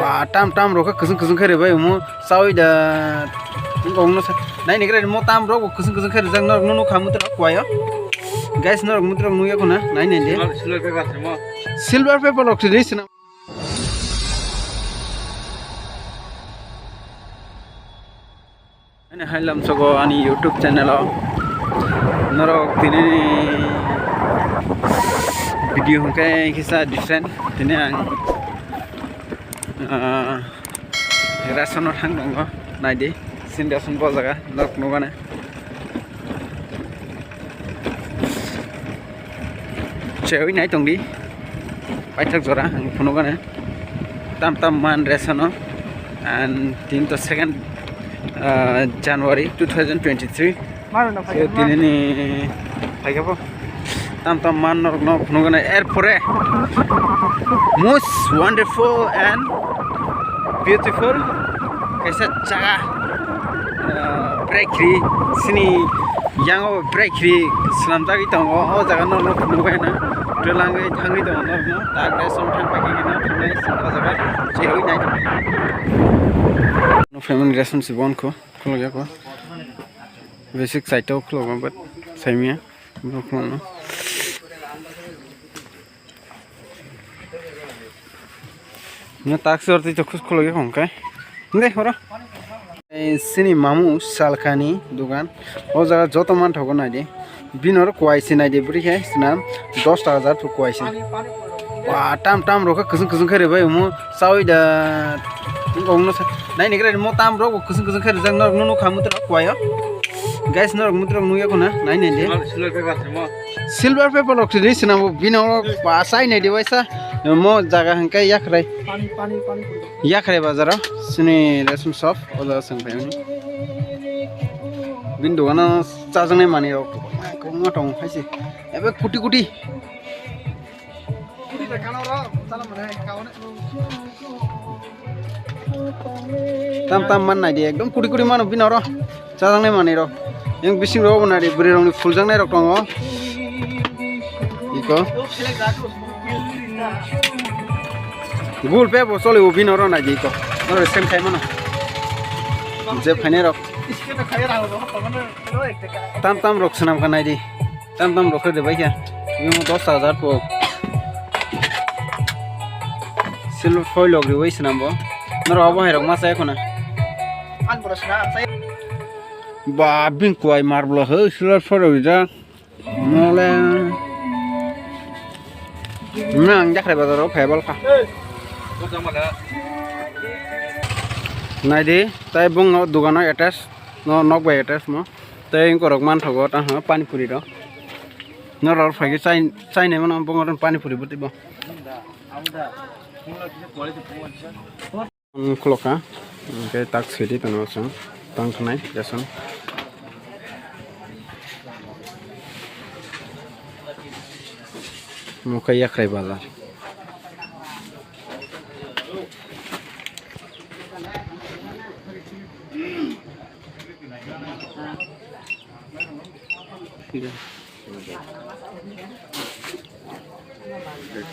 Wah, tam roka kusung kare bai mo sawi da ngong no sa nai ne kare mo tam ro kusung kare jang no khamu tra kwaya guys no mutra nuya kona nai ne de silver paper lok tri sina ane hailam sogo ani YouTube channel norok tini video kai kisa different tini ang ration hang dong nai de sin ration bo jaga lok no gane chewi nai tong di pai thak jora ang phono gane tam man ration and 2nd January 2023 tini ni hai ka tam man no phono gane airport most wonderful and beautiful kaisa jaga breakri sini yang breakri slam tagi tongo o jaga no nugai na telangai thangi tongo no tagre somthang pagi na thangai sala jaga chehoi nai no family relationship on ko kholo ko basic site to kholo but saimia no kholo no taxi orti to khus kholo ko kai ne hora sini mamu salkhani dugan o jaga joto man thogo na de binor kwaisi na de buri hai snam 10000 to kwaisi wa tam ro ka kusung khare bai mo sawi da ngong no sa nai ne kare mo tam ro kusung khare jang no khamu tra kwaya guys no mutra nuya kona nai ne de silver paper lok tri sina binor pasai ne de waisa mo jaga hangkai yakrai pani yakrai bazar sini ration shop oda sang phai bin dogana chajangnai mani rok ko ngatong phaisi ebe kuti da kana ro chala mane kaone tam man nai de ekdom kuti mano bin ro chajangnai mani ro yang bising ro bana de buri rong ni full jangnai rok tongo iko Google Pay bo sole ubin oro na jiko oro sem khai mano je phane rok tam rok sunam ka nai di tam rok de bai kya yo 10000 po silver foil log ri wai sunam bo noro abo hai rok ma sai khona an bro sna sai ba bin kwai marblo he silver foil ri ja mole nang jakre bazaro phebal kha nai de tai bung dugano attach no nok bai attach mo tai korok man thogo ta ha pani puri ro no ror phagi chai ne mon bung ron pani puri buti bo kloka ke tak sedi tano sam tang khnai jason mukaya khai bala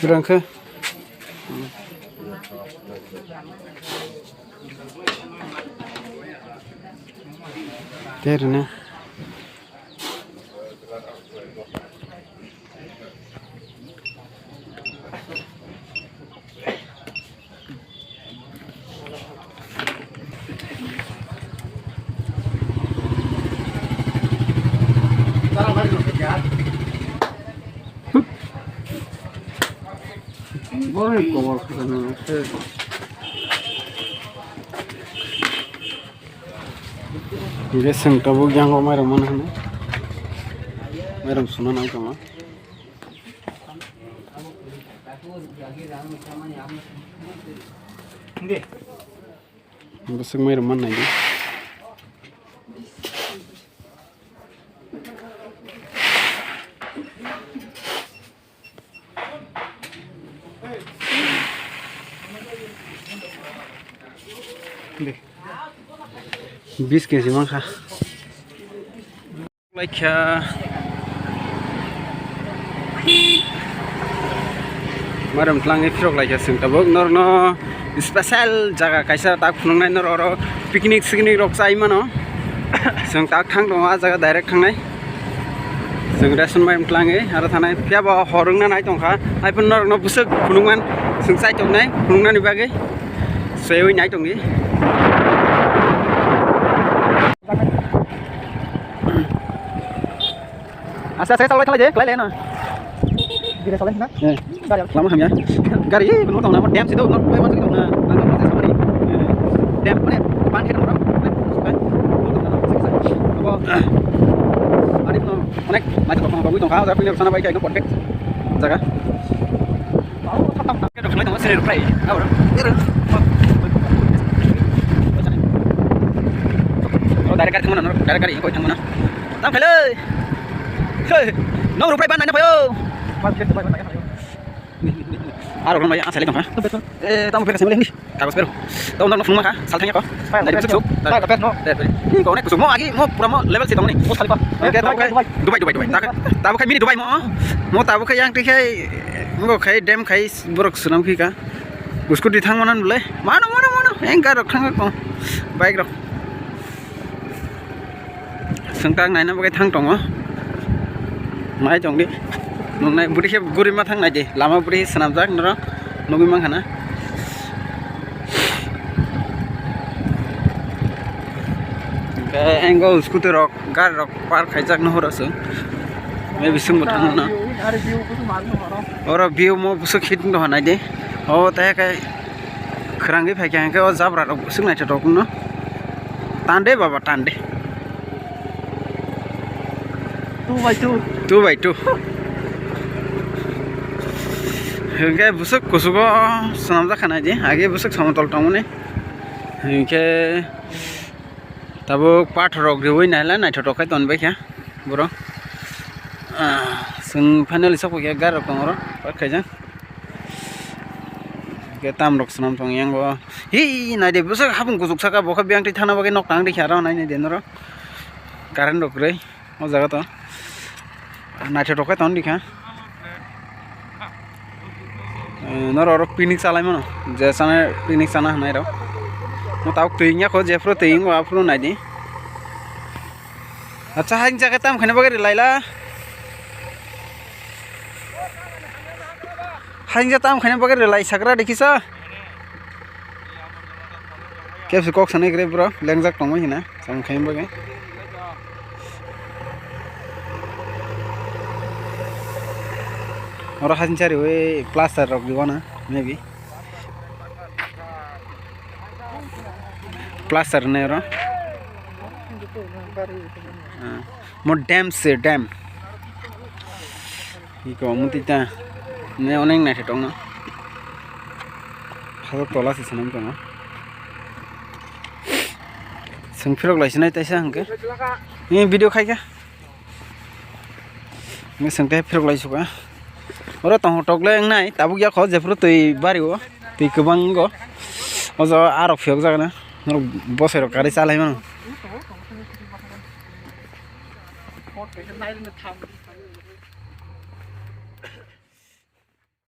Kurangke terna boleh kawal kana ini sengkabu yang kau mana hana meram sunan ang kama besok meram mana ini deh 20 kg mangkha like maram tlangai frog like sing tabok norno special जगह kaisa tak phunungnai nor picnic rok chai mano जों tak thang dong a jaga direct thangnai जों ration बायम tlangai aro thanai phiaba horungna nai tongkha aipun nor no busuk phunungman जों chai tongnai phunungnani bagai sewi nai tongi asa saya salai thalai je klai le na dire salai na lama hamya gari bunu tong na dam situ no pai wan tong na dam ne pan he tong ada pun connect macam tong tong tong kau tapi sana baik kayak connect jaga cái đồng tong sẽ được play đâu đó đại cái thằng nó đại cái coi thằng nó tao phải lên nó được play ban này nó phải không rồi con mày ăn sai lên không hả tao phải xem lên đi tao phải tao nó phun mà hả sao thằng nhá có đây là chút đây là nó đây đi còn này của mo aquí mo pura mo level situ ni mo salih pak okay Dubai tao phải mini Dubai mo tao phải yang tikai mo khai dam khai borok sunam ki ka उसको di thang manan boleh mana engkar rok thang ko baik rok sengtang nai na bagai thang tongo mai jong di nong nai buri ke guri ma thang nai di lama buri sanam jak noro nogi mang hana ke enggo scooter rok gar rok park khai jak no horo sung me bisung botang na ora view mo busuk hit no nai di oh teh kayak kerang gitu kayak oh zabra rok busuk nai rok no tande baba tande 2 by 2 hingga busuk kusugo sanam jakhana je age busuk samotol tongone hingke tabo path rok reoi naila naithotok khai tonbai kha boro sung finally sokko ke gar rok tongoro pat khaijang ke tam rok sanam tong yango hi naide busuk habung kusuk saka bokha biangti thana bagai nok tang dikha ra nai ne denoro current rok rei o jaga to naithotok khai ton dikha nor picnic salai mano je sana picnic sana nai ro mo tau tuingnya ko je pro tuing wa pro nai di acha hain jaga tam khane bagai laila hain ja tam khane bagai lai sakra dekhisa kepsi kok sanai gre bro lengjak tongmai hina sam khaim bagai और हाजिन चारी वे plaster रख दिवा ना मे भी plaster नहीं रो मो dam से dam ये को मुती ता ने अनेक ना ठेटों ना हालो तोला से सनम तो ना संफिरक लाइस नहीं तैसा हंके ये वीडियो खाई क्या मैं संते फिरक लाइस होगा ora tong togle nai tabu ya kho je pro tui bari o tui kubang go ojo aro phiok jaga na nor bosero kari salai mano